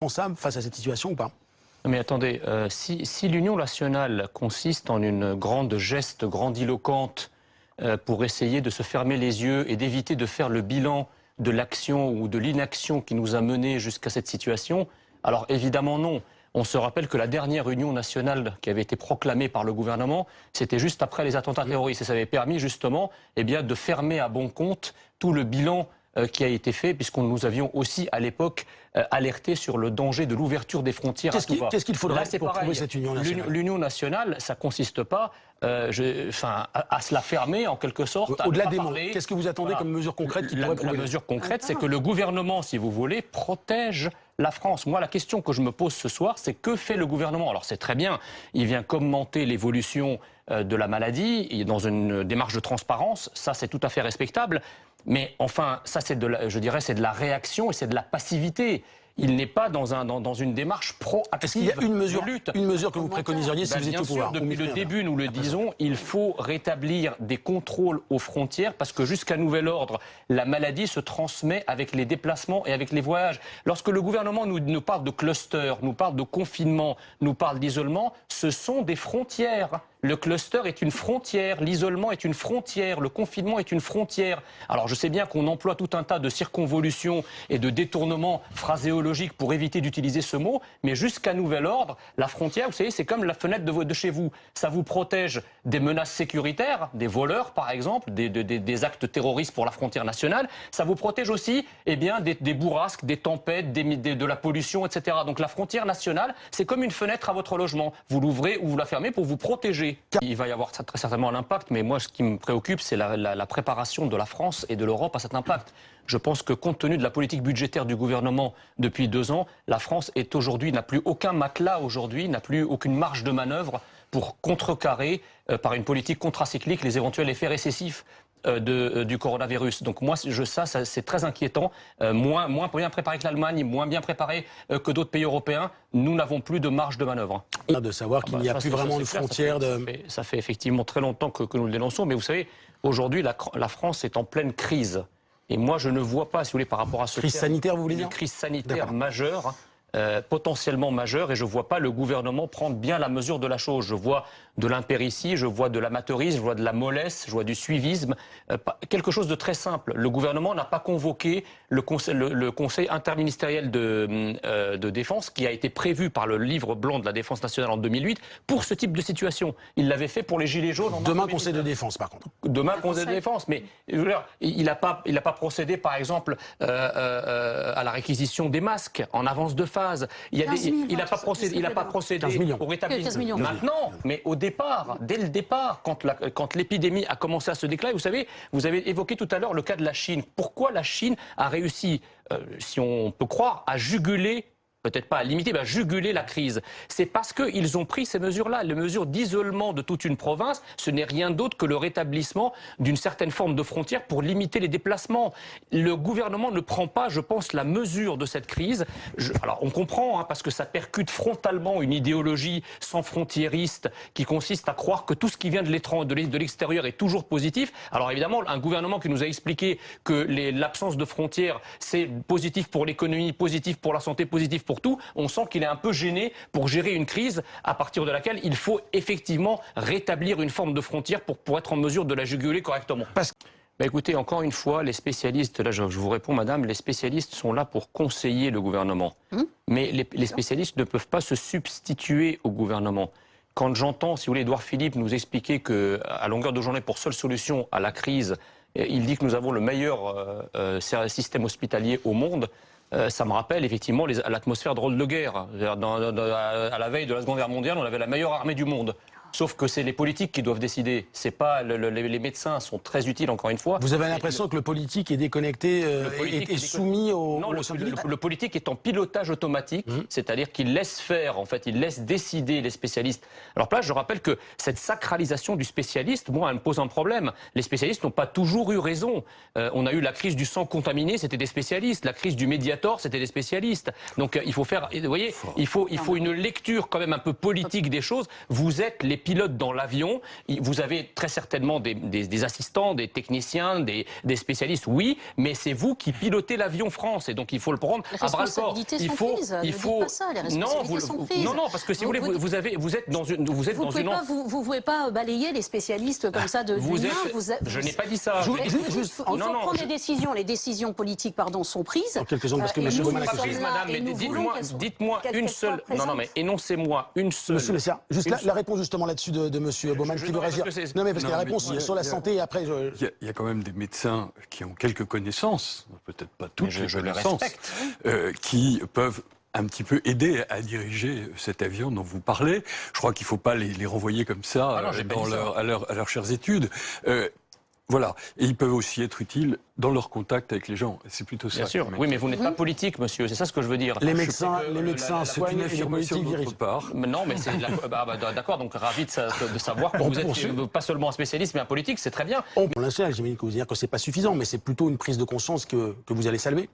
responsable face à cette situation ou pas? Mais attendez, si l'union nationale consiste en une grande geste grandiloquente pour essayer de se fermer les yeux et d'éviter de faire le bilan de l'action ou de l'inaction qui nous a menés jusqu'à cette situation, alors évidemment non. On se rappelle que la dernière union nationale qui avait été proclamée par le gouvernement, c'était juste après les attentats terroristes. Et ça avait permis justement de fermer à bon compte tout le bilan qui a été fait, puisqu'on nous avions aussi à l'époque alerté sur le danger de l'ouverture des frontières à tout va. Qu'est-ce qu'il faudrait pour trouver cette union nationale? L'union nationale, ça ne consiste pas à se la fermer en quelque sorte. Au-delà des mots, qu'est-ce que vous attendez comme mesure concrète qui pourrait prouver? La mesure concrète, c'est que le gouvernement, si vous voulez, protège la France. Moi, la question que je me pose ce soir, c'est que fait le gouvernement? Alors c'est très bien, il vient commenter l'évolution de la maladie, il est dans une démarche de transparence, ça c'est tout à fait respectable. Mais enfin, ça c'est je dirais, c'est de la réaction et c'est de la passivité. Il n'est pas dans une démarche proactive. Est-ce qu'il y a une mesure que vous préconiseriez si vous étiez au pouvoir? Bien sûr, depuis le début, nous le disons, il faut rétablir des contrôles aux frontières parce que jusqu'à nouvel ordre, la maladie se transmet avec les déplacements et avec les voyages. Lorsque le gouvernement nous parle de cluster, nous parle de confinement, nous parle d'isolement, ce sont des frontières. Le cluster est une frontière, l'isolement est une frontière, le confinement est une frontière. Alors je sais bien qu'on emploie tout un tas de circonvolutions et de détournements phraséologiques pour éviter d'utiliser ce mot, mais jusqu'à nouvel ordre, la frontière, vous savez, c'est comme la fenêtre de chez vous. Ça vous protège des menaces sécuritaires, des voleurs par exemple, des actes terroristes pour la frontière nationale. Ça vous protège aussi des bourrasques, des tempêtes, de la pollution, etc. Donc la frontière nationale, c'est comme une fenêtre à votre logement. Vous l'ouvrez ou vous la fermez pour vous protéger. Il va y avoir très certainement un impact, mais moi ce qui me préoccupe, c'est la préparation de la France et de l'Europe à cet impact. Je pense que compte tenu de la politique budgétaire du gouvernement depuis 2 ans, la France est aujourd'hui, n'a plus aucun matelas aujourd'hui, n'a plus aucune marge de manœuvre pour contrecarrer par une politique contracyclique les éventuels effets récessifs du coronavirus. Donc moi, ça c'est très inquiétant. Moins bien préparé que l'Allemagne, moins bien préparé que d'autres pays européens, nous n'avons plus de marge de manœuvre. De savoir qu'il n'y a plus vraiment de frontières. Ça fait effectivement très longtemps que nous le dénonçons, mais vous savez, aujourd'hui, la France est en pleine crise. Et moi, je ne vois pas, si vous voulez, par rapport à ce crise sanitaire, vous voulez dire? Une crise sanitaire majeure. Potentiellement majeure, et je ne vois pas le gouvernement prendre bien la mesure de la chose. Je vois de l'impéritie, je vois de l'amateurisme, je vois de la mollesse, je vois du suivisme. Quelque chose de très simple. Le gouvernement n'a pas convoqué le conseil interministériel de défense qui a été prévu par le livre blanc de la défense nationale en 2008 pour ce type de situation. Il l'avait fait pour les gilets jaunes en Demain, conseil de défense, par contre. Demain, conseil de défense. Mais il n'a pas procédé, par exemple, à la réquisition des masques en avance de phase. Il n'a pas procédé au rétablissement. Maintenant, mais au départ, dès le départ, quand l'épidémie a commencé à se déclarer, vous savez, vous avez évoqué tout à l'heure le cas de la Chine. Pourquoi la Chine a réussi, si on peut croire, à juguler, peut-être pas à limiter, mais à juguler la crise? C'est parce qu'ils ont pris ces mesures-là. Les mesures d'isolement de toute une province, ce n'est rien d'autre que le rétablissement d'une certaine forme de frontière pour limiter les déplacements. Le gouvernement ne prend pas, je pense, la mesure de cette crise. Alors on comprend, parce que ça percute frontalement une idéologie sans frontiériste qui consiste à croire que tout ce qui vient de l'extérieur est toujours positif. Alors évidemment, un gouvernement qui nous a expliqué que l'absence de frontières, c'est positif pour l'économie, positif pour la santé, positif pour tout, on sent qu'il est un peu gêné pour gérer une crise à partir de laquelle il faut effectivement rétablir une forme de frontière pour être en mesure de la juguler correctement. Écoutez, encore une fois, les spécialistes, là je vous réponds madame, les spécialistes sont là pour conseiller le gouvernement. Mais les spécialistes ne peuvent pas se substituer au gouvernement. Quand j'entends, si vous voulez, Édouard Philippe nous expliquer qu'à longueur de journée, pour seule solution à la crise, il dit que nous avons le meilleur système hospitalier au monde, ça me rappelle effectivement l'atmosphère de rôle de guerre. À la veille de la Seconde Guerre mondiale, on avait la meilleure armée du monde. Sauf que c'est les politiques qui doivent décider. C'est pas les médecins sont très utiles, encore une fois. Vous avez l'impression que le politique est déconnecté et soumis au... Non, le politique est en pilotage automatique, c'est-à-dire qu'il laisse faire, en fait, il laisse décider les spécialistes. Alors là, je rappelle que cette sacralisation du spécialiste, moi, elle me pose un problème. Les spécialistes n'ont pas toujours eu raison. On a eu la crise du sang contaminé, c'était des spécialistes. La crise du Mediator, c'était des spécialistes. Donc il faut faire, vous voyez, il faut une lecture quand même un peu politique des choses. Vous êtes les pilotes dans l'avion, vous avez très certainement des assistants, des techniciens, des spécialistes, oui, mais c'est vous qui pilotez l'avion France, et donc il faut le prendre à bras-le-corps. Il faut pas ça, les responsabilités sont prises. Non, parce que si vous voulez, vous êtes dans une... Vous ne pouvez pas balayer les spécialistes comme ça de l'humain. Je n'ai pas dit ça. Il faut prendre des décisions. Les décisions politiques, sont prises. En quelques secondes, parce que M. Baumann a question. Madame, mais dites-moi une seule... Non, mais énoncez-moi une seule... Monsieur Messia, juste la réponse justement là-dessus de M. Baumann qui veut réagir. Non, mais parce que la réponse sur la santé, et après... Il y a quand même des médecins qui ont quelques connaissances, peut-être pas toutes les connaissances, qui peuvent un petit peu aider à diriger cet avion dont vous parlez. Je crois qu'il ne faut pas les renvoyer comme ça à leurs chères études. Voilà. Et ils peuvent aussi être utiles dans leur contact avec les gens. C'est plutôt ça. Bien sûr. Oui, mais vous n'êtes pas politique, monsieur. C'est ça ce que je veux dire. Les médecins soignent et les politiques dirigent. Non, mais c'est... D'accord, donc ravi de savoir que vous êtes pas seulement un spécialiste, mais un politique, c'est très bien. Pour l'instant, j'imagine que vous dire que c'est pas suffisant, mais c'est plutôt une prise de conscience que vous allez saluer.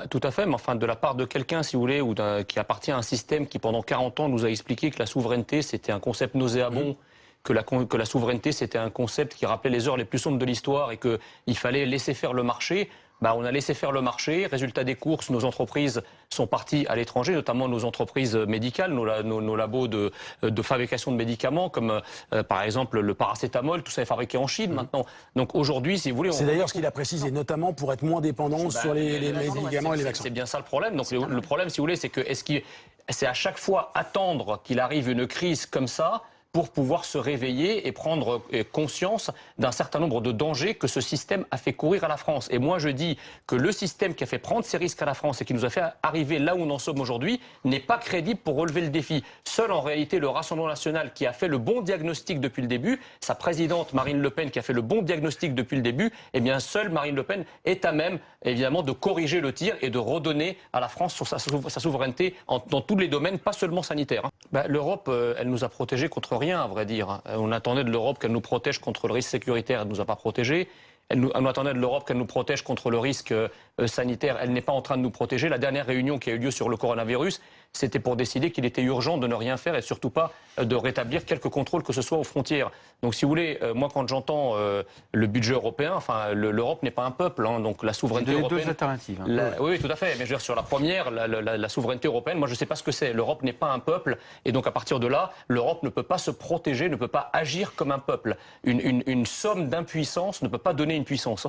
Tout à fait, mais enfin de la part de quelqu'un, si vous voulez, qui appartient à un système qui pendant 40 ans nous a expliqué que la souveraineté c'était un concept nauséabond, que la souveraineté c'était un concept qui rappelait les heures les plus sombres de l'histoire et qu'il fallait laisser faire le marché. On a laissé faire le marché. Résultat des courses, nos entreprises sont parties à l'étranger, notamment nos entreprises médicales, nos labos de fabrication de médicaments, comme par exemple le paracétamol, tout ça est fabriqué en Chine maintenant. Donc aujourd'hui, si vous voulez... C'est d'ailleurs ce qu'il a précisé, notamment pour être moins dépendant sur les médicaments et les vaccins. C'est bien ça le problème. Donc le problème, si vous voulez, c'est que c'est à chaque fois attendre qu'il arrive une crise comme ça pour pouvoir se réveiller et prendre conscience d'un certain nombre de dangers que ce système a fait courir à la France. Et moi, je dis que le système qui a fait prendre ces risques à la France et qui nous a fait arriver là où nous en sommes aujourd'hui n'est pas crédible pour relever le défi. Seul, en réalité, le Rassemblement national qui a fait le bon diagnostic depuis le début, sa présidente Marine Le Pen qui a fait le bon diagnostic depuis le début, eh bien, seule Marine Le Pen est à même, évidemment, de corriger le tir et de redonner à la France sa souveraineté dans tous les domaines, pas seulement sanitaires. L'Europe, elle nous a protégés contre rien, à vrai dire. On attendait de l'Europe qu'elle nous protège contre le risque sécuritaire, elle ne nous a pas protégés. On attendait de l'Europe qu'elle nous protège contre le risque sanitaire, elle n'est pas en train de nous protéger. La dernière réunion qui a eu lieu sur le coronavirus, c'était pour décider qu'il était urgent de ne rien faire et surtout pas de rétablir quelques contrôles que ce soit aux frontières. Donc si vous voulez, moi quand j'entends le budget européen, l'Europe n'est pas un peuple, donc la souveraineté européenne... deux alternatives. Oui, tout à fait, mais je veux dire, sur la première, la souveraineté européenne, moi je ne sais pas ce que c'est. L'Europe n'est pas un peuple et donc à partir de là, l'Europe ne peut pas se protéger, ne peut pas agir comme un peuple. Une somme d'impuissance ne peut pas donner une puissance.